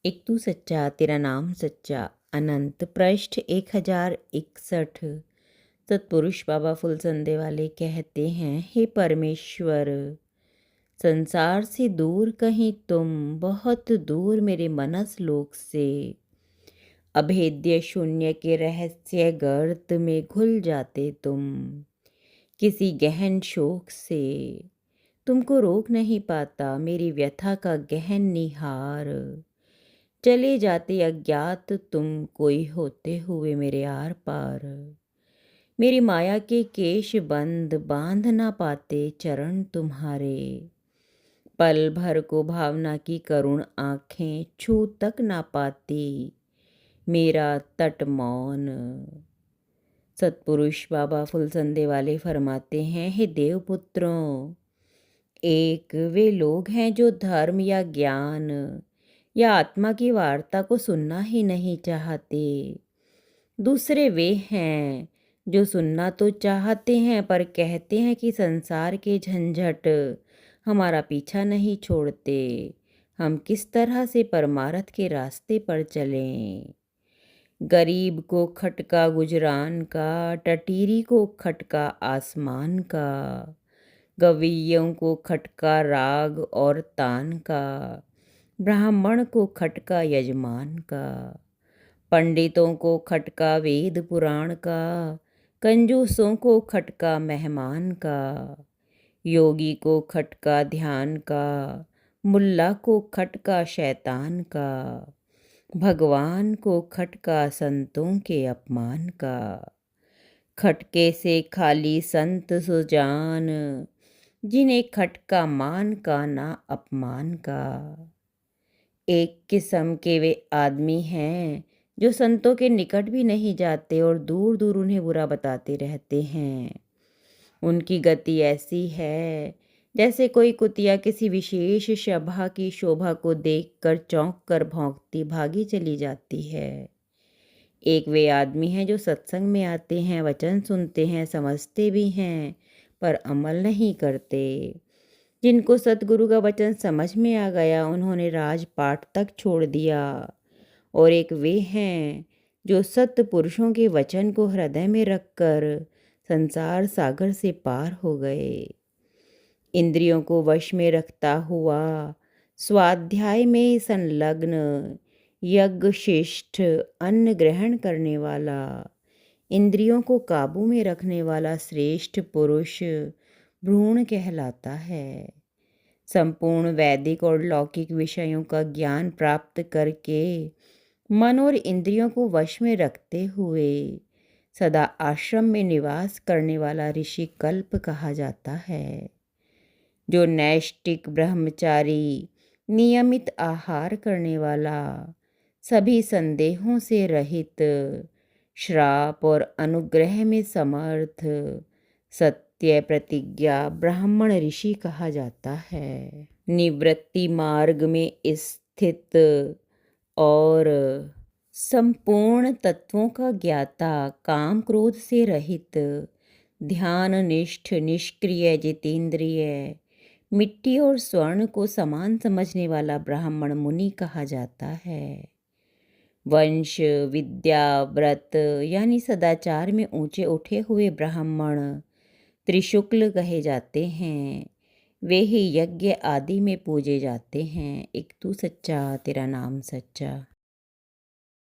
एक तू सच्चा तेरा नाम सच्चा। अनंत पृष्ठ 1061। सतपुरुष बाबा फुलसंदे वाले कहते हैं, हे परमेश्वर, संसार से दूर कहीं तुम, बहुत दूर मेरे मनस लोक से। अभेद्य शून्य के रहस्य गर्त में घुल जाते तुम, किसी गहन शोक से। तुमको रोक नहीं पाता मेरी व्यथा का गहन निहार। चले जाते अज्ञात तुम, कोई होते हुए मेरे आर पार। मेरी माया के केश बंद, बांध ना पाते चरण तुम्हारे। पल भर को भावना की करुण आँखें छू तक ना पाती मेरा तट मौन। सतपुरुष बाबा फुलसंदे वाले फरमाते हैं, हे देवपुत्रों, एक वे लोग हैं जो धर्म या ज्ञान या आत्मा की वार्ता को सुनना ही नहीं चाहते। दूसरे वे हैं जो सुनना तो चाहते हैं पर कहते हैं कि संसार के झंझट हमारा पीछा नहीं छोड़ते, हम किस तरह से परमार्थ के रास्ते पर चलें। गरीब को खटका गुजरान का, टटीरी को खटका आसमान का, गवैयों को खटका राग और तान का, ब्राह्मण को खटका यजमान का, पंडितों को खटका वेद पुराण का, कंजूसों को खटका मेहमान का, योगी को खटका ध्यान का, मुल्ला को खटका शैतान का, भगवान को खटका संतों के अपमान का। खटके से खाली संत सुजान, जिन्हें खटका मान का ना अपमान का। एक किस्म के वे आदमी हैं जो संतों के निकट भी नहीं जाते और दूर दूर उन्हें बुरा बताते रहते हैं। उनकी गति ऐसी है जैसे कोई कुतिया किसी विशेष सभा की शोभा को देखकर चौंक कर भौंकती भागी चली जाती है। एक वे आदमी हैं जो सत्संग में आते हैं, वचन सुनते हैं, समझते भी हैं पर अमल नहीं करते। जिनको सतगुरु का वचन समझ में आ गया उन्होंने राजपाट तक छोड़ दिया। और एक वे हैं जो सत्पुरुषों के वचन को हृदय में रखकर संसार सागर से पार हो गए। इंद्रियों को वश में रखता हुआ, स्वाध्याय में संलग्न, यज्ञ श्रेष्ठ अन्न ग्रहण करने वाला, इंद्रियों को काबू में रखने वाला श्रेष्ठ पुरुष भ्रूण कहलाता है। संपूर्ण वैदिक और लौकिक विषयों का ज्ञान प्राप्त करके मन और इंद्रियों को वश में रखते हुए सदा आश्रम में निवास करने वाला ऋषि कल्प कहा जाता है। जो नैष्टिक ब्रह्मचारी, नियमित आहार करने वाला, सभी संदेहों से रहित, श्राप और अनुग्रह में समर्थ, सत्य प्रतिज्ञा ब्राह्मण ऋषि कहा जाता है। निवृत्ति मार्ग में स्थित और संपूर्ण तत्वों का ज्ञाता, काम क्रोध से रहित, ध्यान निष्ठ, निष्क्रिय, जितेंद्रिय, मिट्टी और स्वर्ण को समान समझने वाला ब्राह्मण मुनि कहा जाता है। वंश, विद्या, व्रत यानी सदाचार में ऊंचे उठे हुए ब्राह्मण त्रिशुक्ल कहे जाते हैं। वे ही यज्ञ आदि में पूजे जाते हैं। एक तू सच्चा तेरा नाम सच्चा।